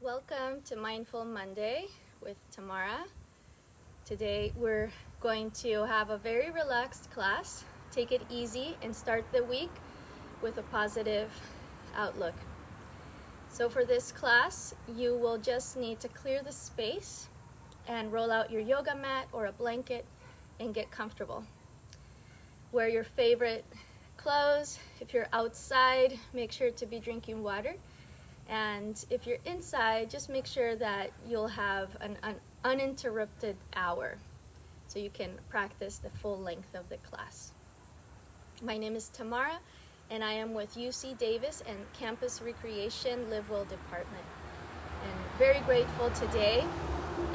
Welcome to Mindful Monday with Tamara. Today we're going to have a very relaxed class. Take it easy and start the week with a positive outlook. So for this class, you will just need to clear the space and roll out your yoga mat or a blanket and get comfortable. Wear your favorite clothes. If you're outside, make sure to be drinking water. And if you're inside, just make sure that you'll have an uninterrupted hour so you can practice the full length of the class. My name is Tamara, and I am with UC Davis and Campus Recreation Live Well Department. And very grateful today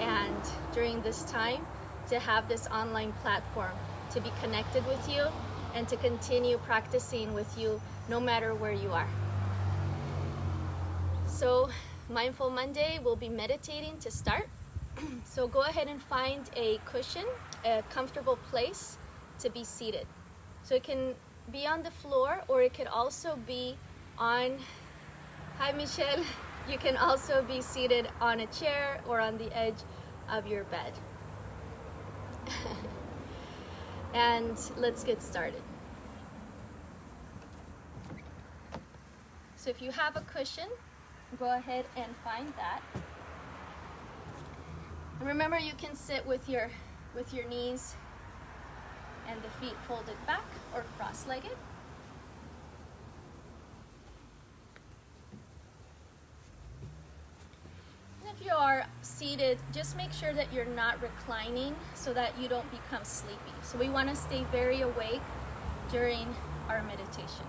and during this time to have this online platform to be connected with you and to continue practicing with you no matter where you are. So Mindful Monday, we'll be meditating to start. So go ahead and find a cushion, a comfortable place to be seated. So it can be on the floor or it could also be on, hi Michelle, you can also be seated on a chair or on the edge of your bed. And let's get started. So if you have a cushion, go ahead and find that. And remember, you can sit with your knees and the feet folded back or cross-legged. And if you are seated, just make sure that you're not reclining so that you don't become sleepy. So we want to stay very awake during our meditation.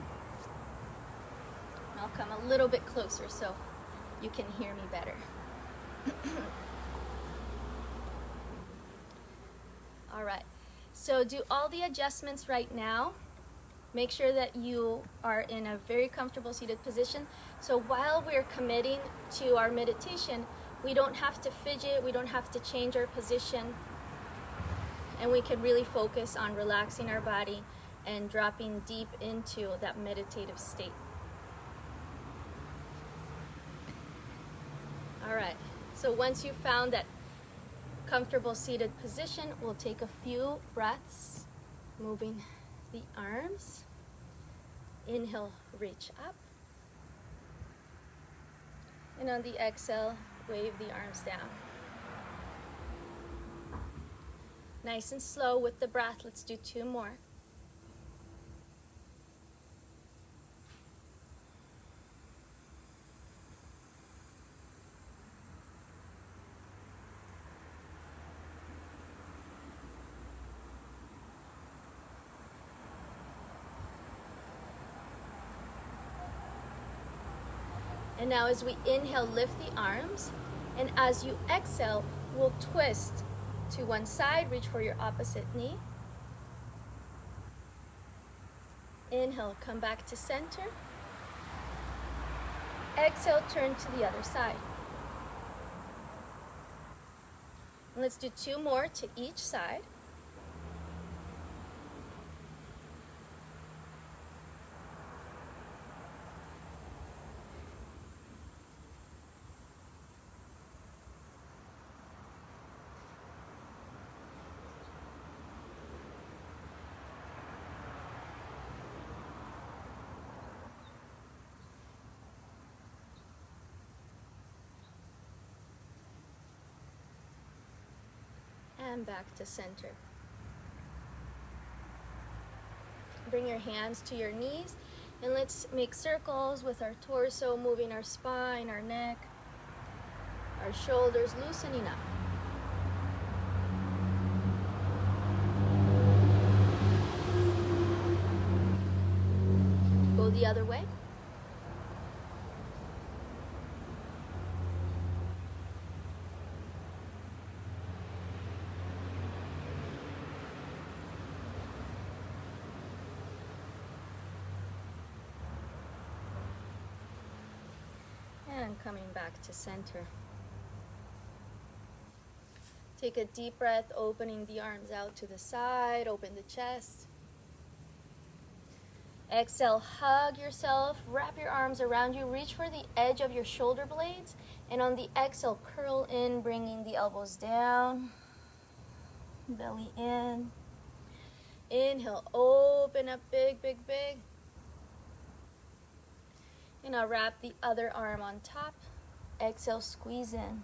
And I'll come a little bit closer so you can hear me better. All right, so do all the adjustments right now. Make sure that you are in a very comfortable seated position. So while we're committing to our meditation, we don't have to fidget, we don't have to change our position, and we can really focus on relaxing our body and dropping deep into that meditative state. All right, so once you've found that comfortable seated position, we'll take a few breaths, moving the arms. Inhale, reach up. And on the exhale, wave the arms down. Nice and slow with the breath. Let's do two more. And now as we inhale, lift the arms. And as you exhale, we'll twist to one side, reach for your opposite knee. Inhale, come back to center. Exhale, turn to the other side. And let's do two more to each side. And back to center. Bring your hands to your knees and let's make circles with our torso, moving our spine, our neck, our shoulders, loosening up. Go the other way. And coming back to center. Take a deep breath, opening the arms out to the side, open the chest. Exhale, hug yourself, wrap your arms around you, reach for the edge of your shoulder blades, and on the exhale, curl in, bringing the elbows down, belly in. Inhale, open up big, big, big. And I'll wrap the other arm on top. Exhale, squeeze in.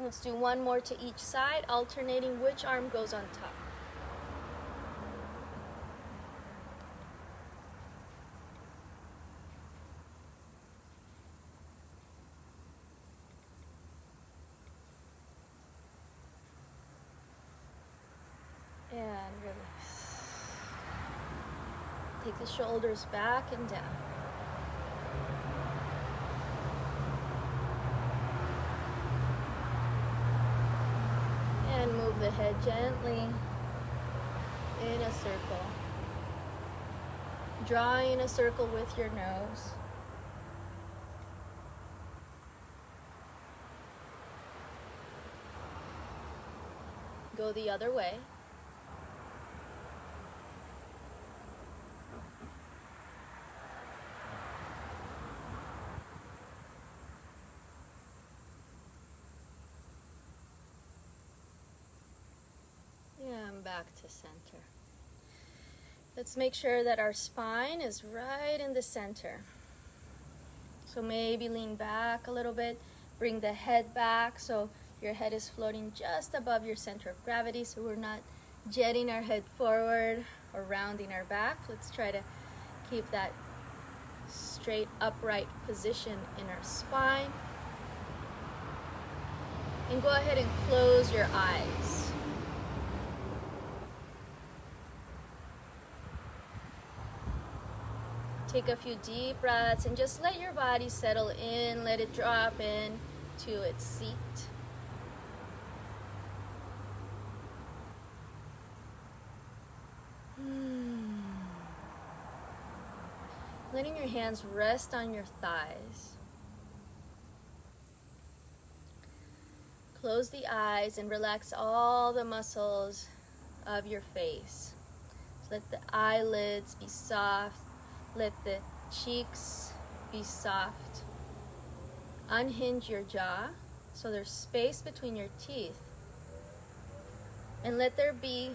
Let's do one more to each side, alternating which arm goes on top. And release. Take the shoulders back and down. And move the head gently in a circle. Drawing a circle with your nose. Go the other way. And back to center. Let's make sure that our spine is right in the center. So maybe lean back a little bit, bring the head back so your head is floating just above your center of gravity, so we're not jetting our head forward or rounding our back. Let's try to keep that straight upright position in our spine. And go ahead and close your eyes. Take a few deep breaths and just let your body settle in, let it drop in to its seat. Letting your hands rest on your thighs. Close the eyes and relax all the muscles of your face. Let the eyelids be soft. Let the cheeks be soft. Unhinge your jaw so there's space between your teeth. And let there be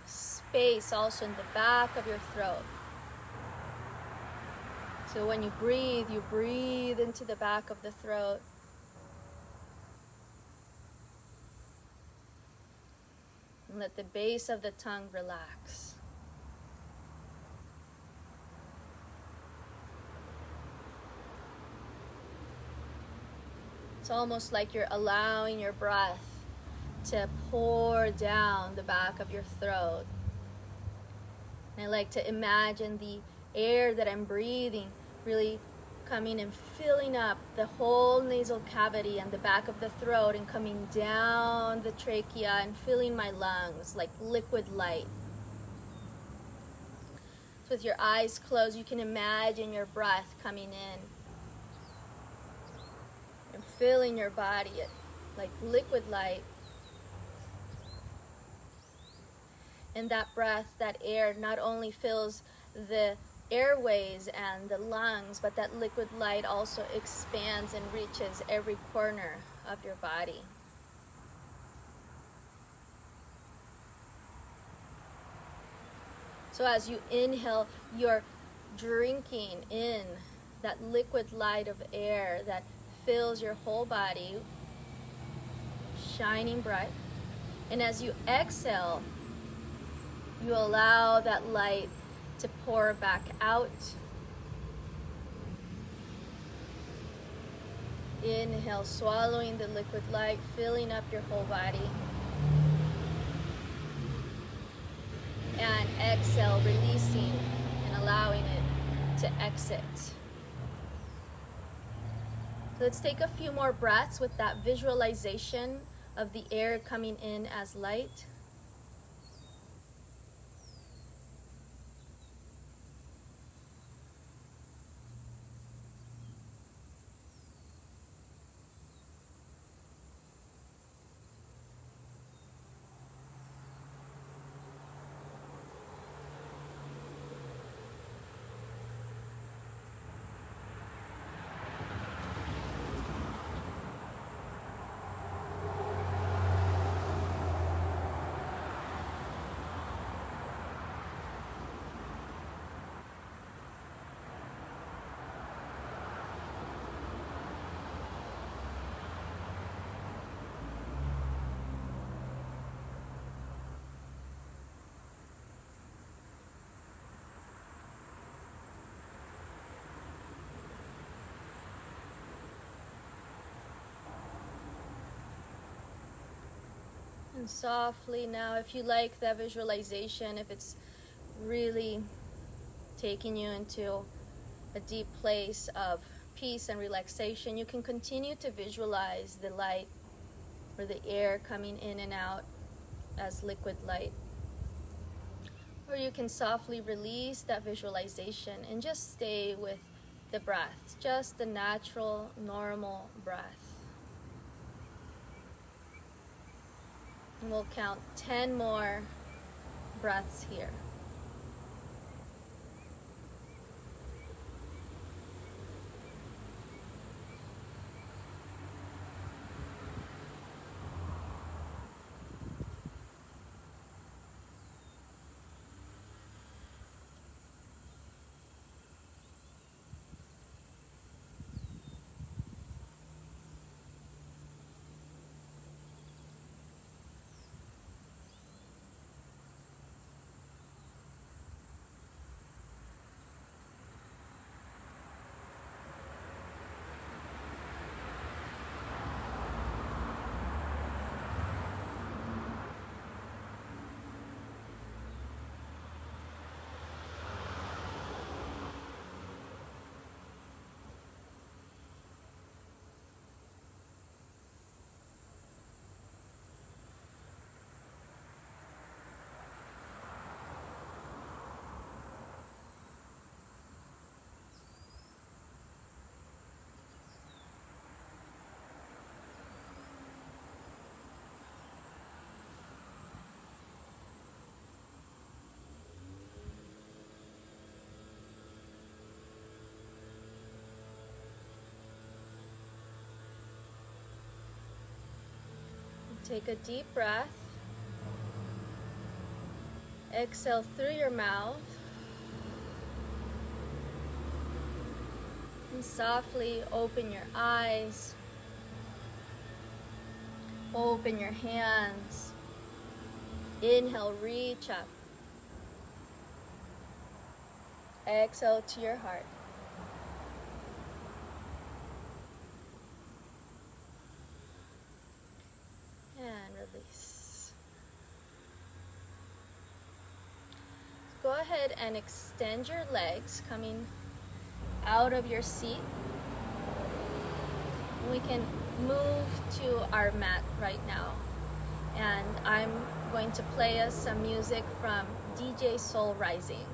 space also in the back of your throat. So when you breathe into the back of the throat. And let the base of the tongue relax. It's almost like you're allowing your breath to pour down the back of your throat. And I like to imagine the air that I'm breathing really coming and filling up the whole nasal cavity and the back of the throat and coming down the trachea and filling my lungs like liquid light. So with your eyes closed, you can imagine your breath coming in and filling your body like liquid light. And that breath, that air, not only fills the airways and the lungs, but that liquid light also expands and reaches every corner of your body. So as you inhale, you're drinking in that liquid light of air that fills your whole body, shining bright. And as you exhale, you allow that light to pour back out. Inhale, swallowing the liquid light, filling up your whole body. And exhale, releasing and allowing it to exit. Let's take a few more breaths with that visualization of the air coming in as light. And softly now, if you like that visualization, if it's really taking you into a deep place of peace and relaxation, you can continue to visualize the light or the air coming in and out as liquid light. Or you can softly release that visualization and just stay with the breath, just the natural, normal breath. And we'll count 10 more breaths here. Take a deep breath. Exhale through your mouth. And softly open your eyes. Open your hands. Inhale, reach up. Exhale to your heart. And release. Go ahead and extend your legs coming out of your seat. We can move to our mat right now. And I'm going to play us some music from DJ Soul Rising.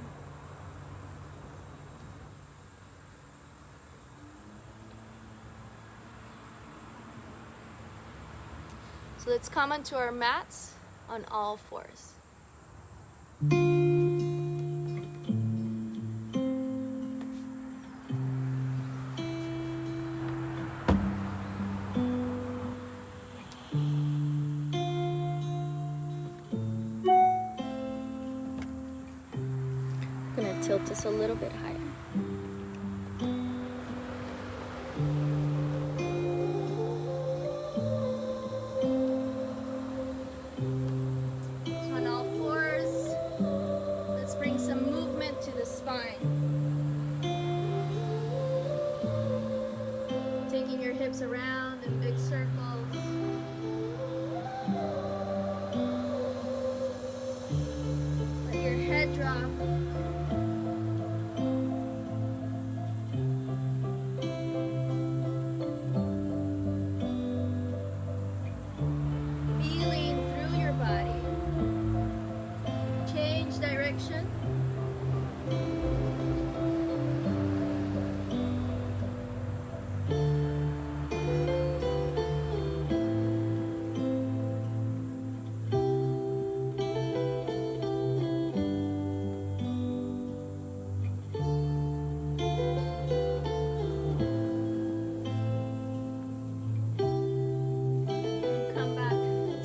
So let's come onto our mats on all fours. I'm going to tilt this a little bit higher. Taking your hips around in big circles. Let your head drop. Feeling through your body. Change direction.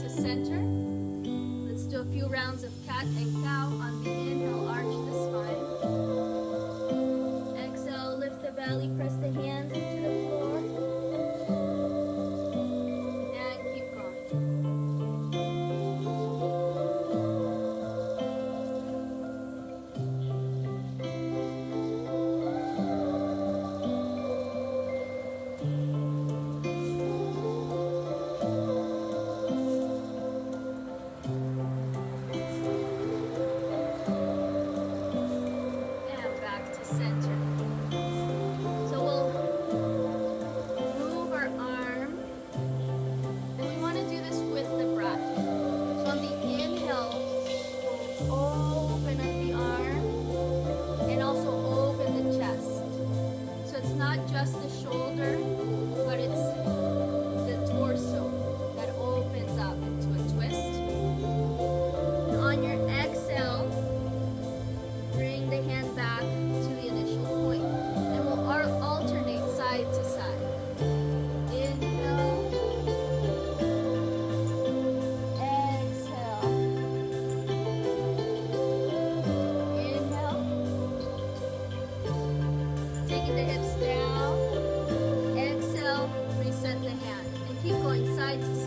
Center. Let's do a few rounds of cat and cow. On the inhale, arch the spine. Exhale, lift the belly, press the hands into the floor. And keep going. just the shoulder, but it's the torso that opens up into a twist. And on your exhale, bring the hand back to the initial point. And we'll alternate side to side. Inhale, exhale. Inhale. Taking the hips down. Exhale, reset the hand. And keep going side to side.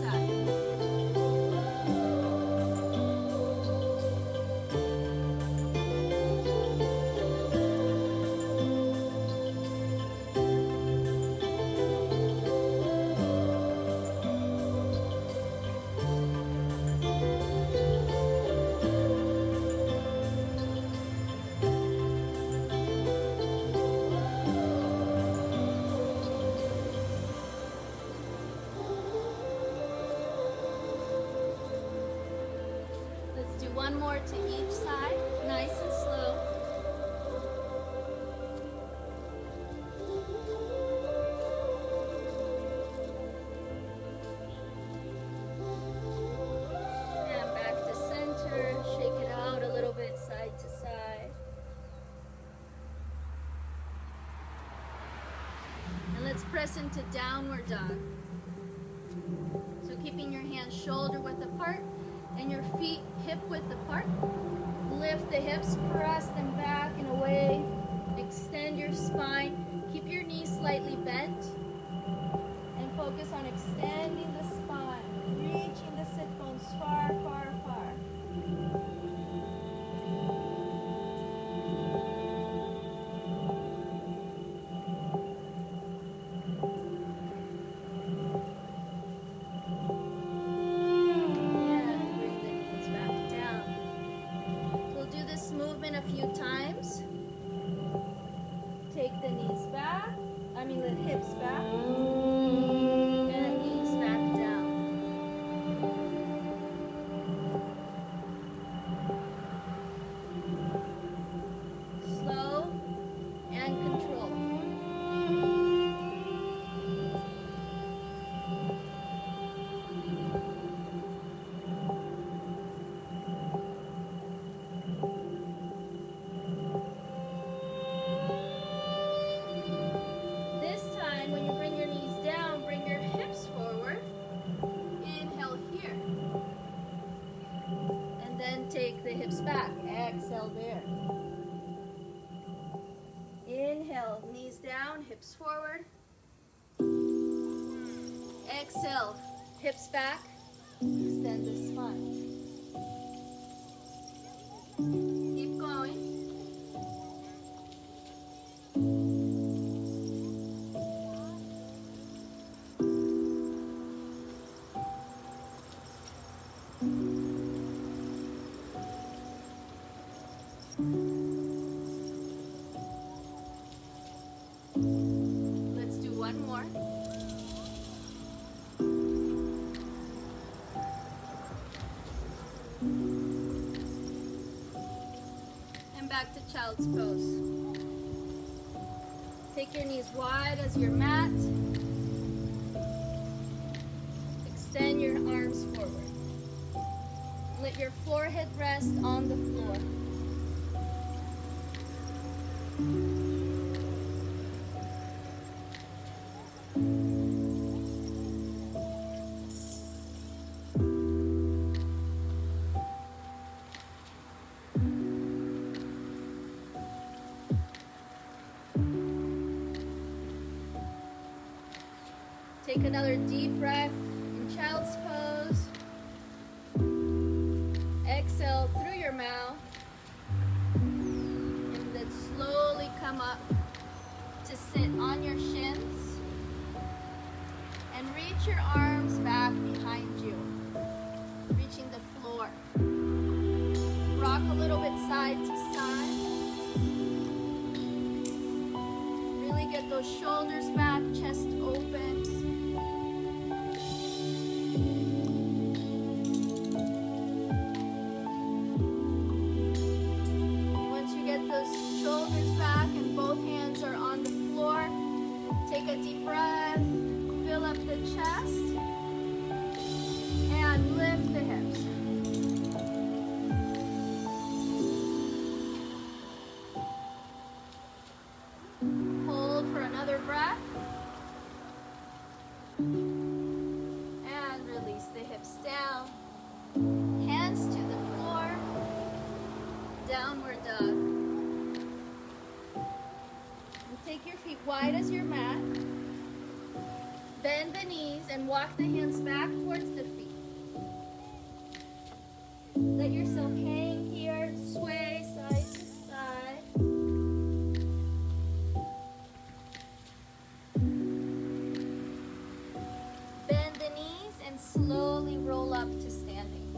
Let's do one more to each side, nice and slow. And back to center, shake it out a little bit side to side. And let's press into downward dog. So keeping your hands shoulder width apart and your feet hip width apart. Lift the hips, press them back and away. Extend your spine. Keep your knees slightly bent. And focus on extending the spine. Reaching the sit bones far, far, far. A few times. Take the knees back, the hips back, and knees back down. Slow and control. Take the hips back. Exhale there. Inhale, knees down, hips forward. Exhale, hips back. Extend the spine. Keep going. Let's do one more. And back to child's pose. Take your knees wide as your mat. Extend your arms forward. Let your forehead rest on the floor. Take another deep breath in child's pose. Exhale through your mouth. And then slowly come up to sit on your shins. And reach your arms back behind you, reaching the floor. Rock a little bit side to side. Really get those shoulders back, chest open. Once you get those shoulders back and both hands are on the floor, take Take a deep breath, fill up the chest, and lift the hips. Hold for another breath. And release the hips down. Hands to the floor. Downward dog. And take your feet wide as your mat. Bend the knees and walk the hands back towards the feet. Let yourself hang here, sway side to side. Bend the knees and slowly roll up to standing.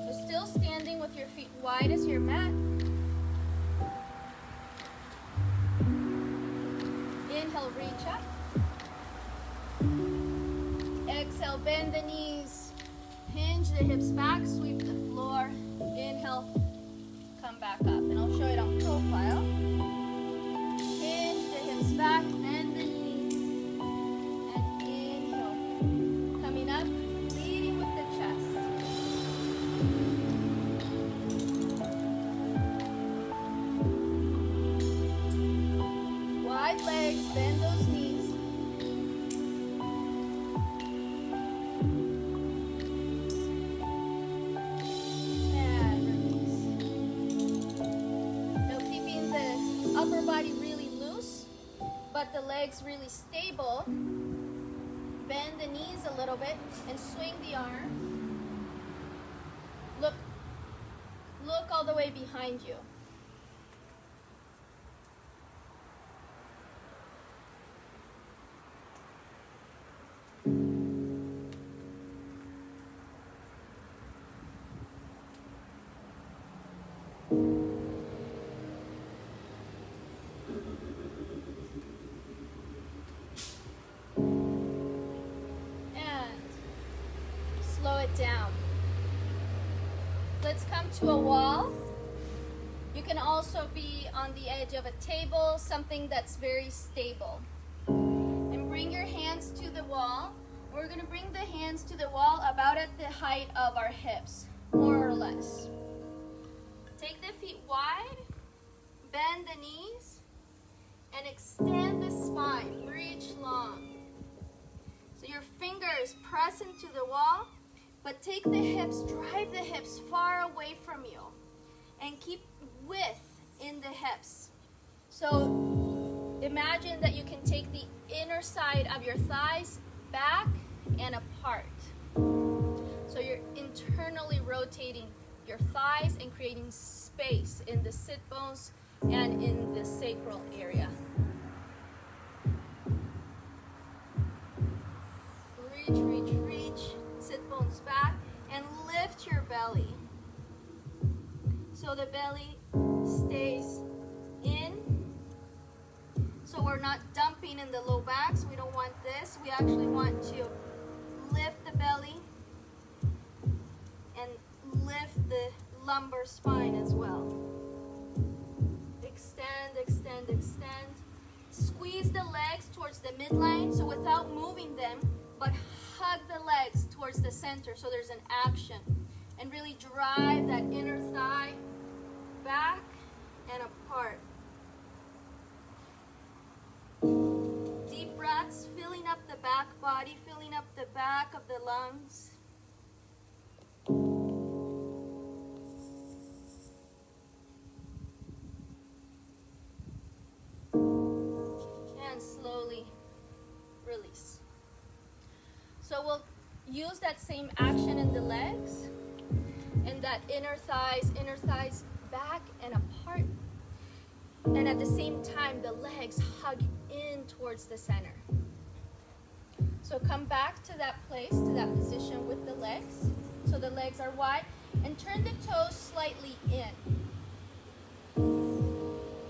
So still standing with your feet wide as your mat. Inhale, reach up. Exhale, bend the knees. Hinge the hips back, sweep the floor. Inhale, come back up. And I'll show it on profile. Hinge the hips back, bend the knees. And inhale. Coming up, leading with the chest. Wide legs, bend those knees. And release. Now keeping the upper body really loose, but the legs really stable. Bend the knees a little bit and swing the arms. Look all the way behind you. Slow it down. Let's come to a wall. You can also be on the edge of a table, something that's very stable. And bring your hands to the wall. We're going to bring the hands to the wall about at the height of our hips, more or less. Take the feet wide, bend the knees, and extend the spine. Reach long. So your fingers press into the wall, but take the hips, drive the hips far away from you, and keep width in the hips. So imagine that you can take the inner side of your thighs back and apart. So you're internally rotating your thighs and creating space in the sit bones and in the sacral area. Reach, reach, reach. Sit bones back and lift your belly. So the belly stays in. So we're not dumping in the low back. So we don't want this. We actually want to lift the belly and lift the lumbar spine as well. Extend, extend, extend. Squeeze the legs towards the midline, so without moving them, but hug the legs towards the center so there's an action. And really drive that inner thigh back and apart. Deep breaths, filling up the back body, filling up the back of the lungs. And slowly release. So we'll use that same action in the legs and that inner thighs back and apart. And at the same time, the legs hug in towards the center. So come back to that place, to that position with the legs. So the legs are wide, and turn the toes slightly in.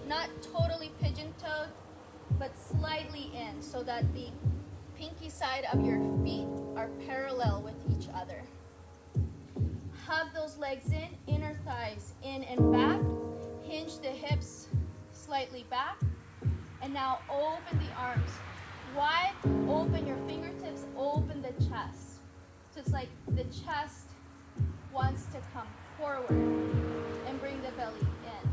Not totally pigeon-toed, but slightly in, so that the pinky side of your feet are parallel with each other. Hug those legs in, inner thighs in and back. Hinge the hips slightly back. And now open the arms wide, open your fingertips, open the chest. So it's like the chest wants to come forward, and bring the belly in.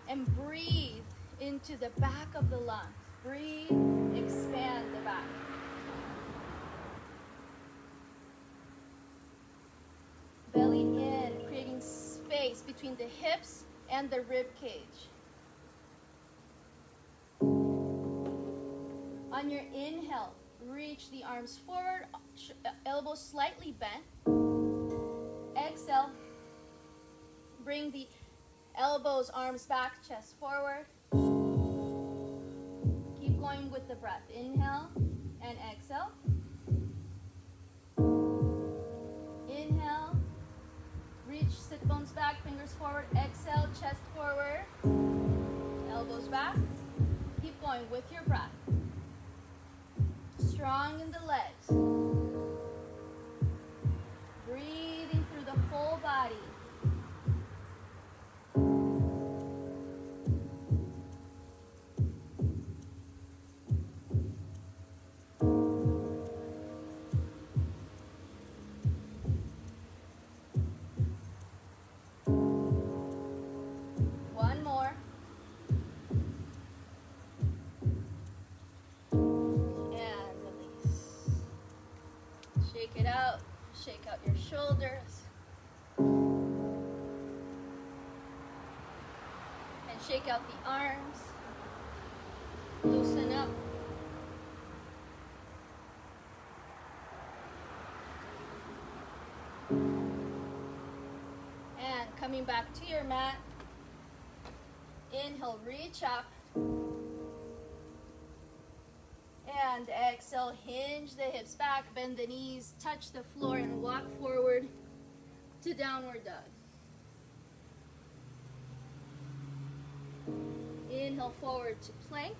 And breathe into the back of the lungs. Breathe, expand the back. Belly in, creating space between the hips and the rib cage. On your inhale, reach the arms forward, elbows slightly bent. Exhale, bring the elbows, arms back, chest forward. Keep going with the breath. Inhale and exhale. Inhale, reach sit bones back, fingers forward. Exhale, chest forward, elbows back. Keep going with your breath. Strong in the legs. Breathing through the whole body. One more. And release. Shake it out. Shake out your shoulders. And shake out the arms. Loosen up. And coming back to your mat. Inhale, reach up. And exhale, hinge the hips back, bend the knees, touch the floor, and walk forward to downward dog. Inhale, forward to plank.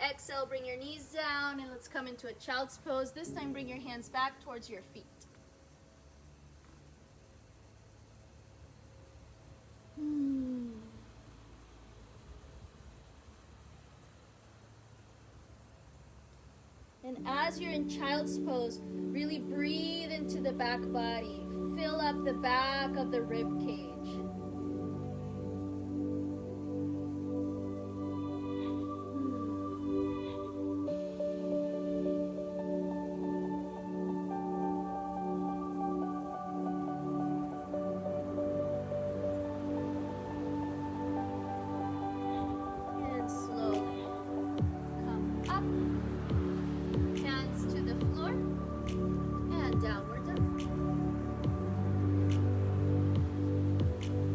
Exhale, bring your knees down, and let's come into a child's pose. This time, bring your hands back towards your feet. And as you're in child's pose, really breathe into the back body. Fill up the back of the rib cage. And slowly come up. Hands to the floor and downward dog.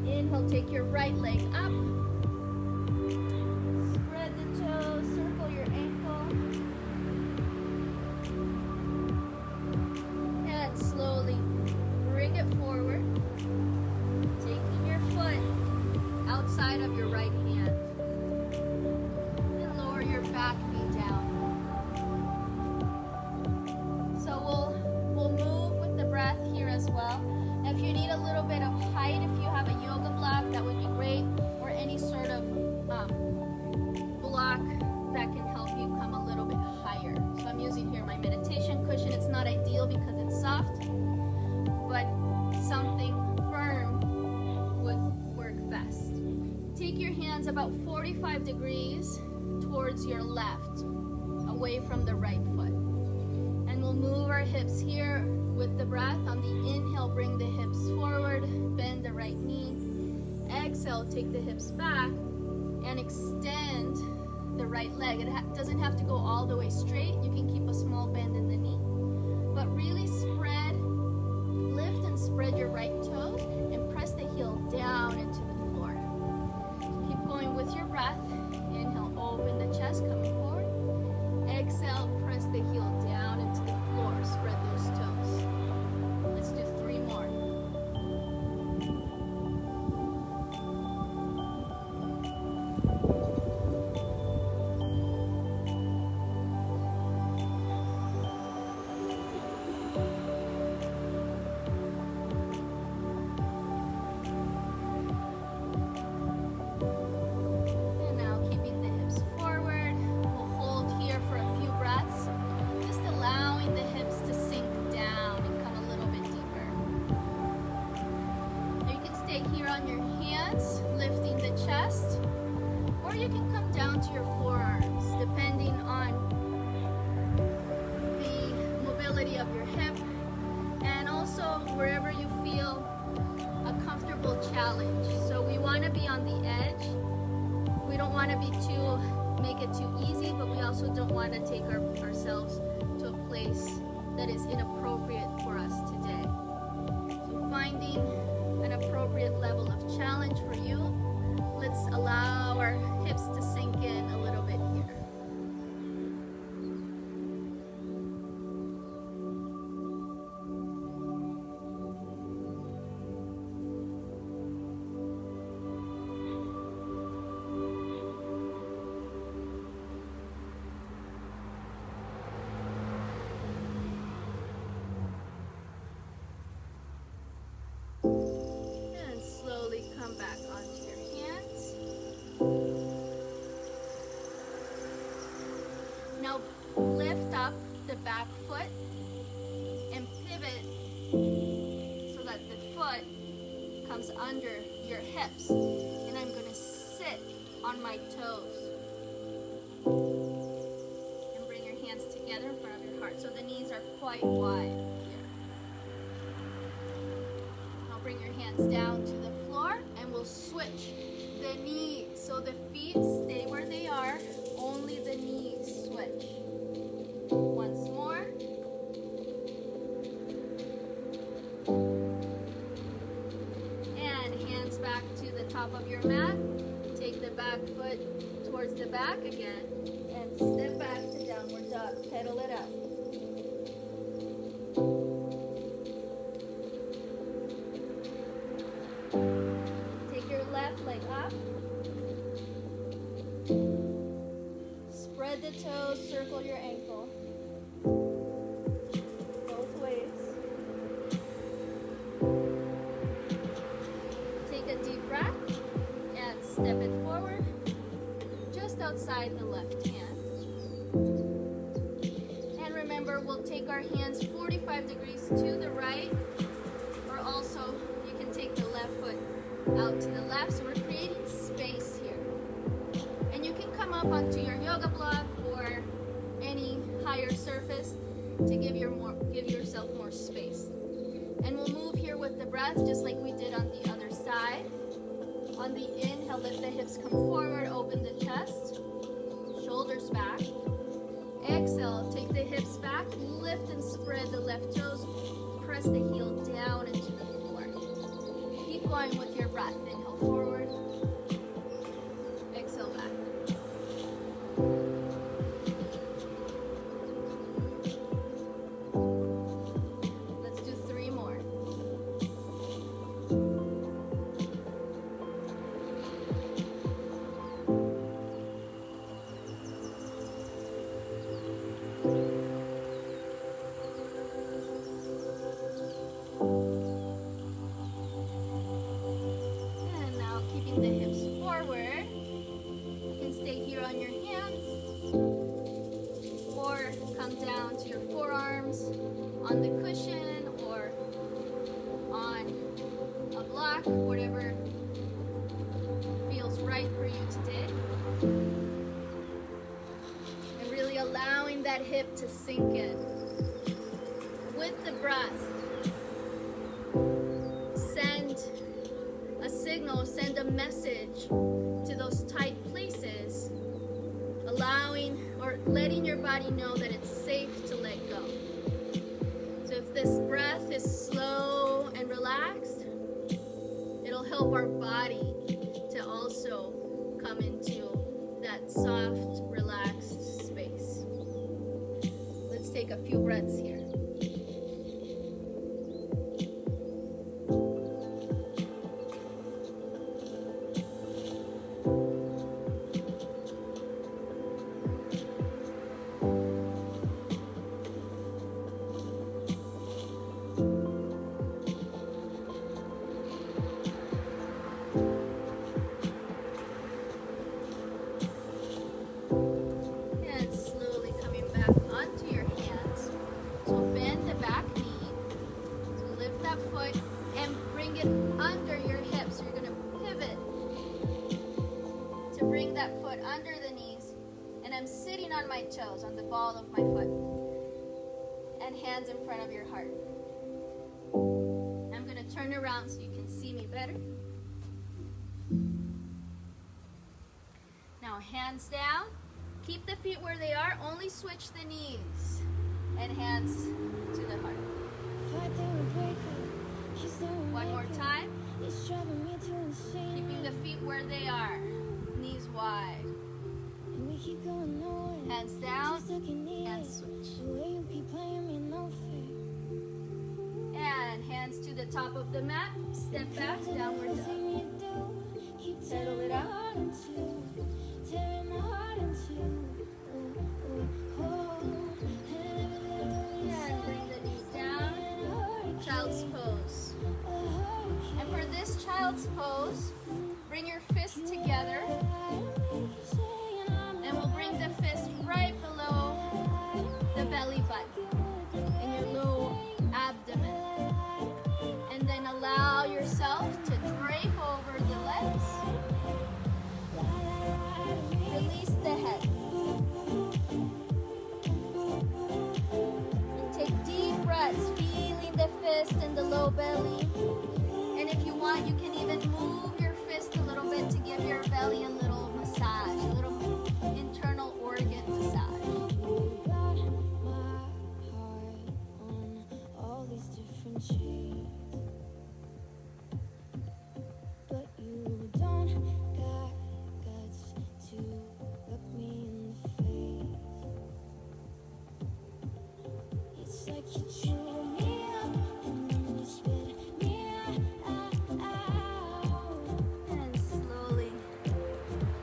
Inhale, take your right leg up. Spread the toes, circle your ankle. And slowly bring it forward. Taking your foot outside of your right hand. And lower your back knee down. We'll move with the breath here as well. If you need a little bit of height, if you have a yoga block, that would be great, or any sort of block that can help you come a little bit higher. So I'm using here my meditation cushion. It's not ideal because it's soft, but something firm would work best. Take your hands about 45 degrees towards your left, away from the right foot. And we'll move our hips here with the breath. On the inhale, bring the hips forward, bend the right knee. Exhale, take the hips back and extend the right leg. It doesn't have to go all the way straight. You can keep a small bend in the knee. But really spread, lift and spread your right toes and press the heel down into the floor. Keep going with your breath. Inhale, open the chest, coming forward. Exhale, press the heel down into the floor. Spread those toes. Let's do 3 more. want to make it too easy, but we also don't want to take ourselves to a place that is inappropriate for us today. So finding an appropriate level of challenge for you. Let's allow our hips to sink in a little bit here. And slowly come back onto your hands. Now lift up the back foot and pivot so that the foot comes under your hips. And I'm going to sit on my toes. And bring your hands together in front of your heart so the knees are quite wide here. Now bring your hands down to the floor and we'll switch the knees. So the feet stay where they are, only the knees switch. Once more. And hands back to the top of your mat. Take the back foot towards the back again. And step back to downward dog. Pedal it out. Take your left leg up. Spread the toes, circle your ankle. Both ways. Take a deep breath and step it forward, just outside the left hand. And remember, we'll take our hands 45 degrees to the right, or also you can take the left foot out to the left. So we're creating space here. And you can come up onto your yoga block or any higher surface to give yourself more space. And we'll move here with the breath just like we did on the other side. On the inhale, let the hips come forward, open the chest, shoulders back. Exhale, take the hips back, lift and spread the left toes, press the heel down into the floor. Keep going with your breath. Inhale forward, exhale back. Let's do 3 more. And now keeping the hips forward, you can stay here on your hands or come down to your forearms on the cushion or on a block, whatever feels right for you today. And really allowing that hip to sink in. With the breath, send a signal, send a message to those tight places, allowing or letting your body know that it's safe to let go. So if this breath is slow and relaxed, it'll help our body to also come into that soft, relaxed space. Let's take a few breaths here. And slowly coming back onto your hands. So bend the back knee. So lift that foot and bring it under your hips. So you're going to pivot to bring that foot under the knees. And I'm sitting on my toes, on the ball of my foot. And hands in front of your heart. I'm going to turn around so you can see me better. Now Now hands down. Keep the feet where they are. Only switch the knees. And hands to the heart. One more time. Keeping the feet where they are. Knees wide. Hands down and switch. And hands to the top of the mat. Step back, downward dog. Settle it out. And bring the knees down. Child's pose. And for this child's pose, bring your fists together. And we'll bring the fist right below the belly button in your low abdomen. And then allow yourself to drape over the legs. Release the head. And take deep breaths, feeling the fist in the low belly. And if you want, you can even move your fist a little bit to give your belly a little massage, a little internal organ massage. Got my heart on all these different chains, but you don't got guts to look me in the face. It's like you chew me up and then you spit me out. And slowly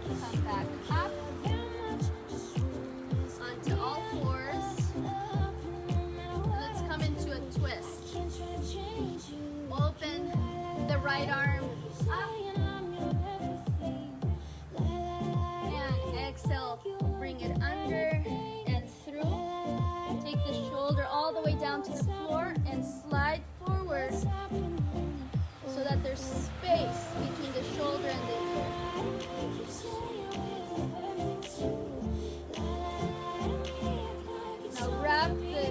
come back up onto all fours. Let's come into a twist. Open the right arm up. And exhale, bring it under and through. Take the shoulder all the way down to the floor and slide forward so that there's space between the shoulder and the ear. Now wrap the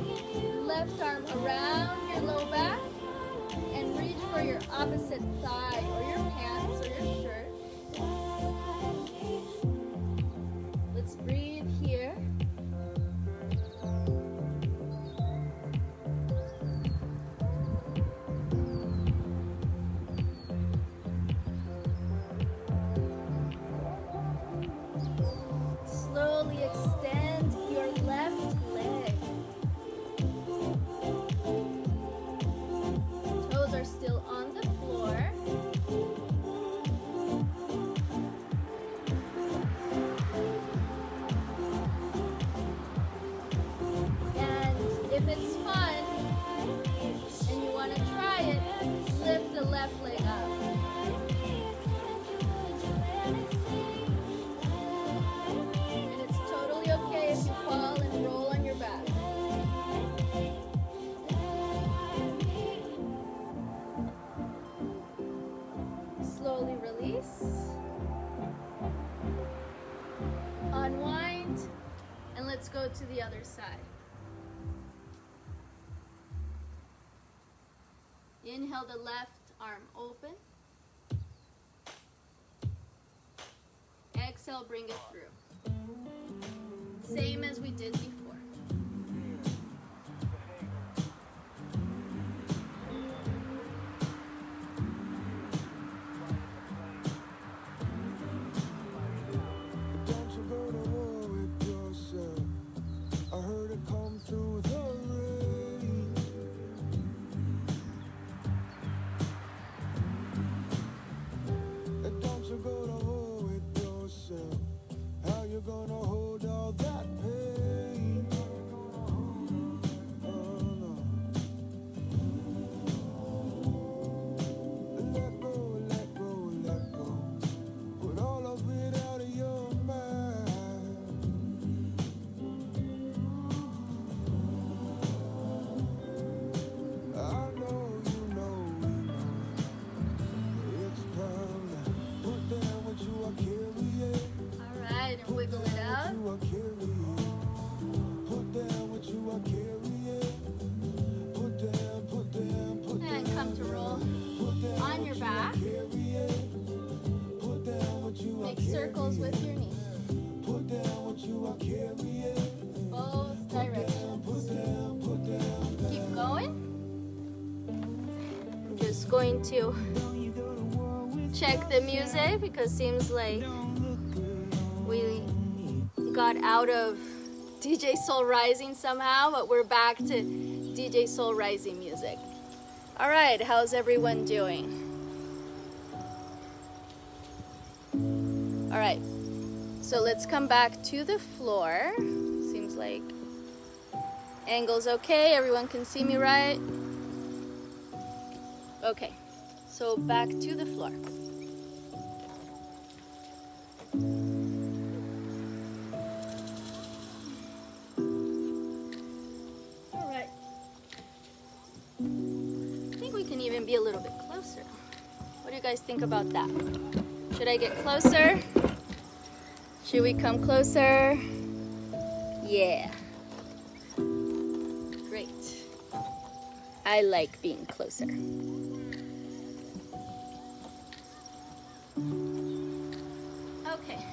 left arm around your low back and reach for your opposite thigh or your pants or your shirt. Let's breathe here. Slowly extend your left leg. Toes are still on the floor. And if it's fun and you want to try it, lift the left leg up. And it's totally okay if you fall and roll on your back. Slowly release. Unwind. And let's go to the other side. Inhale the left arm open. Exhale, bring it through. Same as we did before. Don't you go to war with yourself. I heard it come through the rain. And don't you go to war with yourself. How you gonna hold all that pain? Oh no. Let go, let go, let go. Put all of it out of your mind. I know you know. It's time to put down what you are carrying. All right, and wiggle it out. You are carrying. Put down what you are carrying. Put down, put down, put down. And come to roll on your back. Put down what you are Make circles with your knees. put down what you are carrying. Both directions. Put down, put down. Keep going. I'm just going to check the music because seems like we got out of DJ Soul Rising somehow, but we're back to DJ Soul Rising music. All right, how's everyone doing? All right, so let's come back to the floor. Seems like angle's okay. Everyone can see me right? Okay, so back to the floor. All right. I think we can even be a little bit closer. What do you guys think about that? Should I get closer? Should we come closer? Yeah. Great. I like being closer. Okay,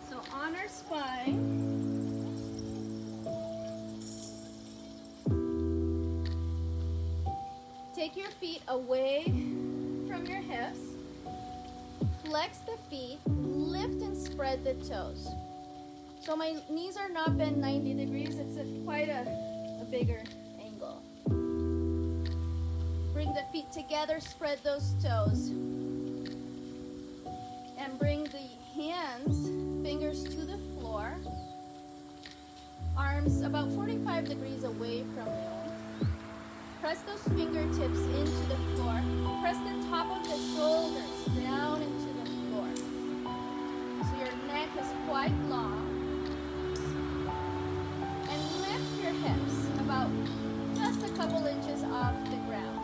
so on our spine, take your feet away from your hips, flex the feet, lift and spread the toes. So my knees are not bent 90 degrees, it's quite a bigger angle. Bring the feet together, spread those toes. And bring the hands, fingers to the floor. Arms about 45 degrees away from you. Press those fingertips into the floor. Press the top of the shoulders down into the floor. So your neck is quite long. And lift your hips about just a couple inches off the ground.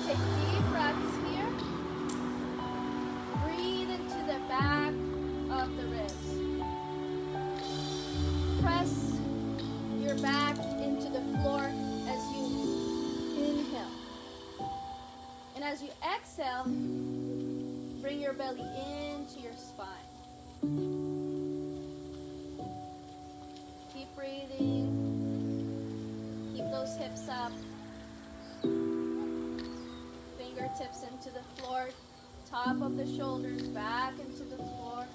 Take deep breaths here. Breathe into the back of the ribs. Press your back into the floor as you inhale. And as you exhale, bring your belly into your spine. Keep breathing. Keep those hips up. Fingertips into the floor. Top of the shoulders back into the floor.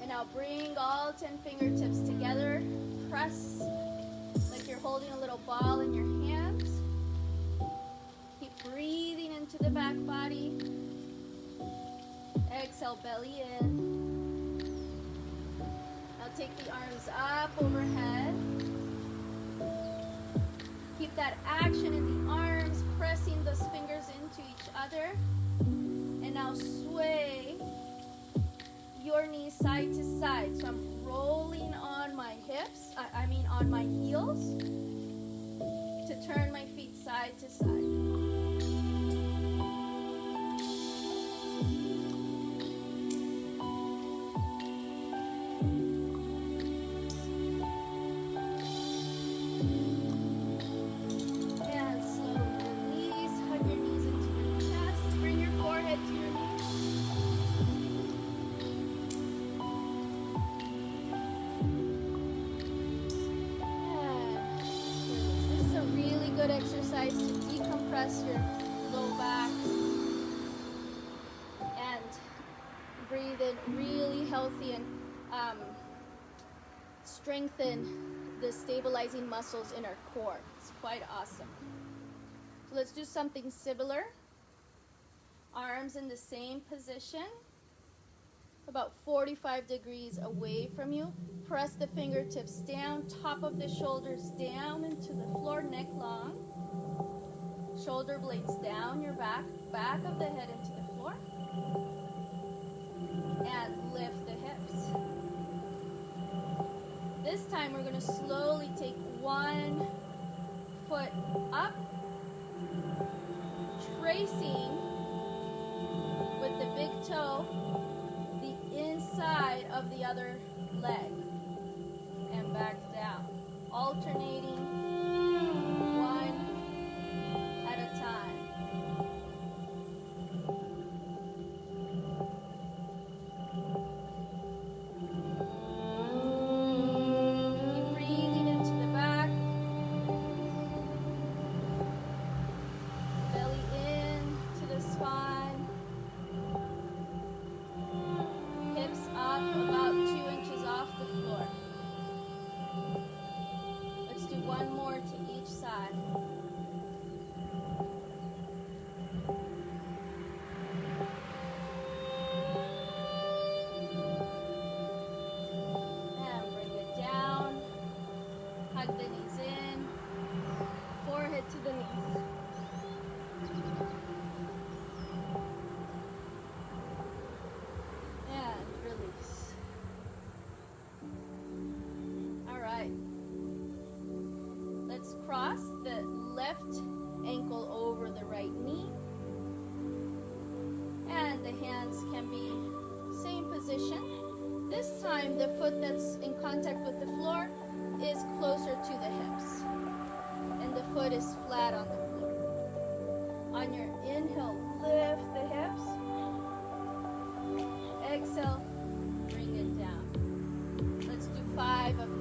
And now bring all 10 fingertips together. Press like you're holding a little ball in your hands. Keep breathing into the back body. Exhale, belly in. Now take the arms up overhead. Keep that action in the arms, pressing those fingers into each other. And now sway your knees side to side. So I'm rolling on my hips, on my heels, to turn my feet side to side. Exercise to decompress your low back and breathe in really healthy and strengthen the stabilizing muscles in our core. It's quite awesome. So let's do something similar. Arms in the same position, about 45 degrees away from you. Press the fingertips down, top of the shoulders down into the floor, neck long. Shoulder blades down your back, back of the head into the floor. And lift the hips. This time we're going to slowly take one foot up, tracing with the big toe the inside of the other leg. And back down. Alternating one at a time. And the hands can be same position. This time the foot that's in contact with the floor is closer to the hips. And the foot is flat on the floor. On your inhale, lift the hips. Exhale, bring it down. Let's do 5 of these.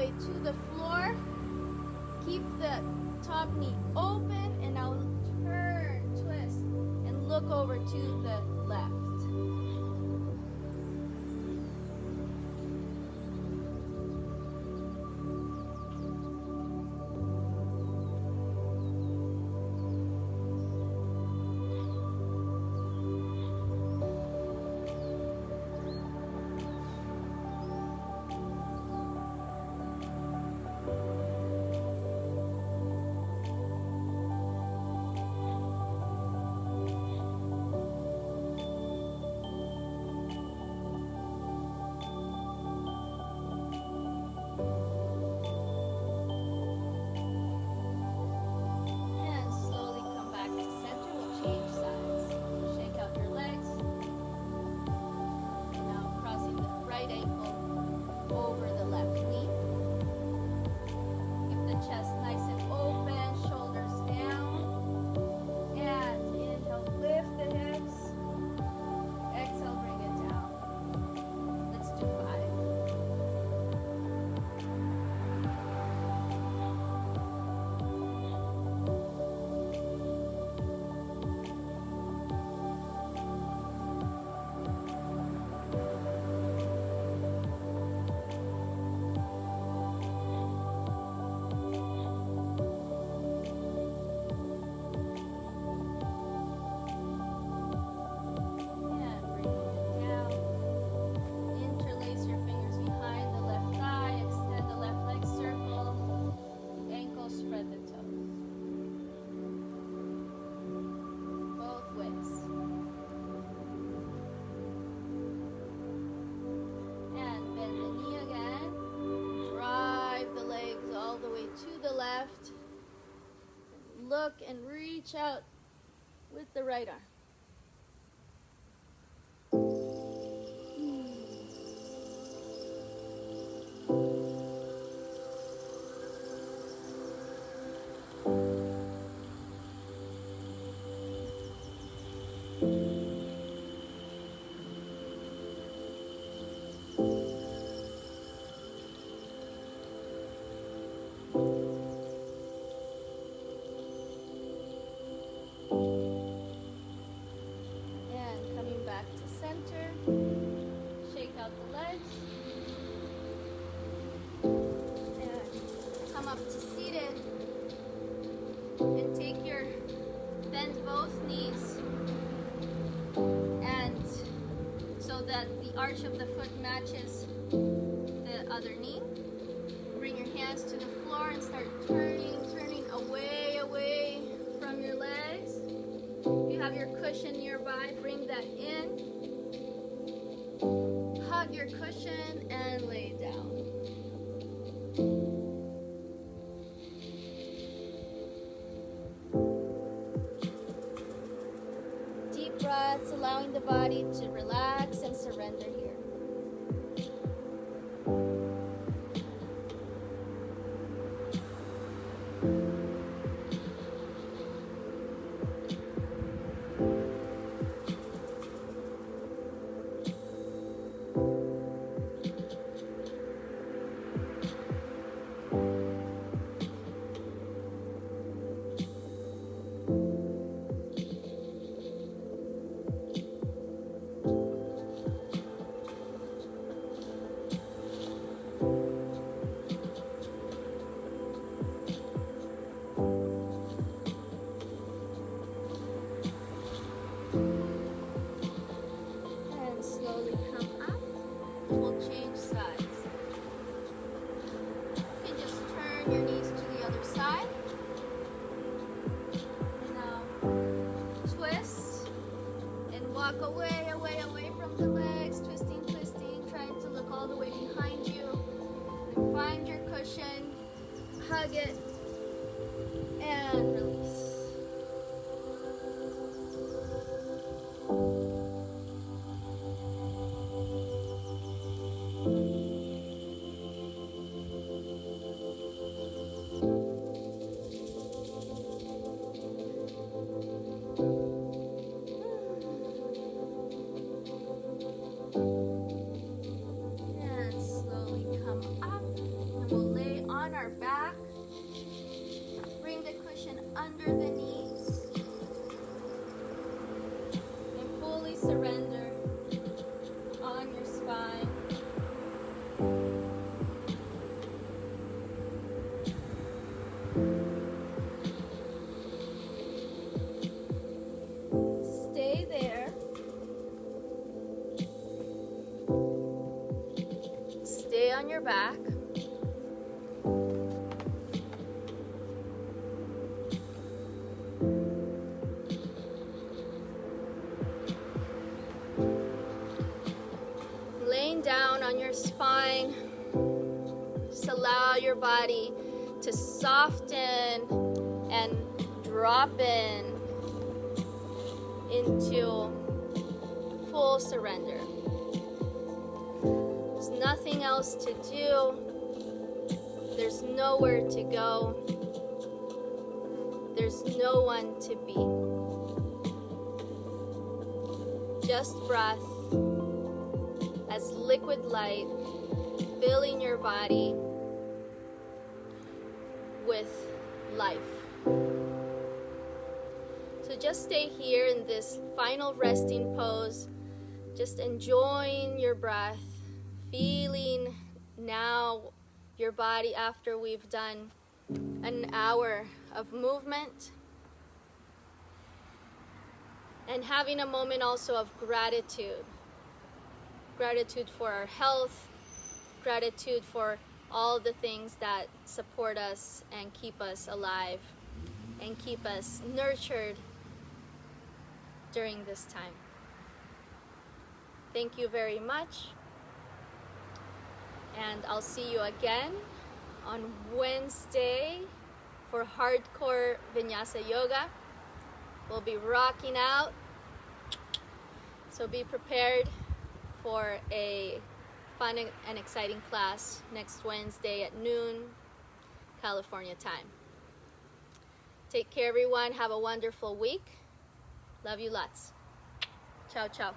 To the floor. Keep the top knee open and now turn, twist, and look over to the left. Look and reach out with the right arm. Shake out the legs. And come up to seated. And take your, bend both knees. And so that the arch of the foot matches the other knee. Bring your hands to the floor and start turning away from your legs. If you have your cushion nearby, bring that in. Hug your cushion and lay down. Deep breaths, allowing the body to relax and surrender here. Turn your knees to the other side. Now twist and walk away, away, away from the legs. Twisting, twisting, trying to look all the way behind you. And find your cushion, hug it, and release. And slowly come up, and we'll lay on our back. Bring the cushion under the knees and fully surrender on your spine. Stay there. Stay on your back. Laying down on your spine, just allow your body to soften and drop into full surrender. There's nothing else to do. There's nowhere to go. There's no one to be. Just breath as liquid light filling your body with life. So just stay here in this final resting pose, just enjoying your breath, feeling now your body after we've done an hour of movement, and having a moment also of gratitude. Gratitude for our health, gratitude for all the things that support us and keep us alive and keep us nurtured during this time. Thank you very much, and I'll see you again on Wednesday for hardcore Vinyasa Yoga. We'll be rocking out, so be prepared for a fun and exciting class next Wednesday at noon, California time. Take care, everyone. Have a wonderful week. Love you lots. Ciao, ciao.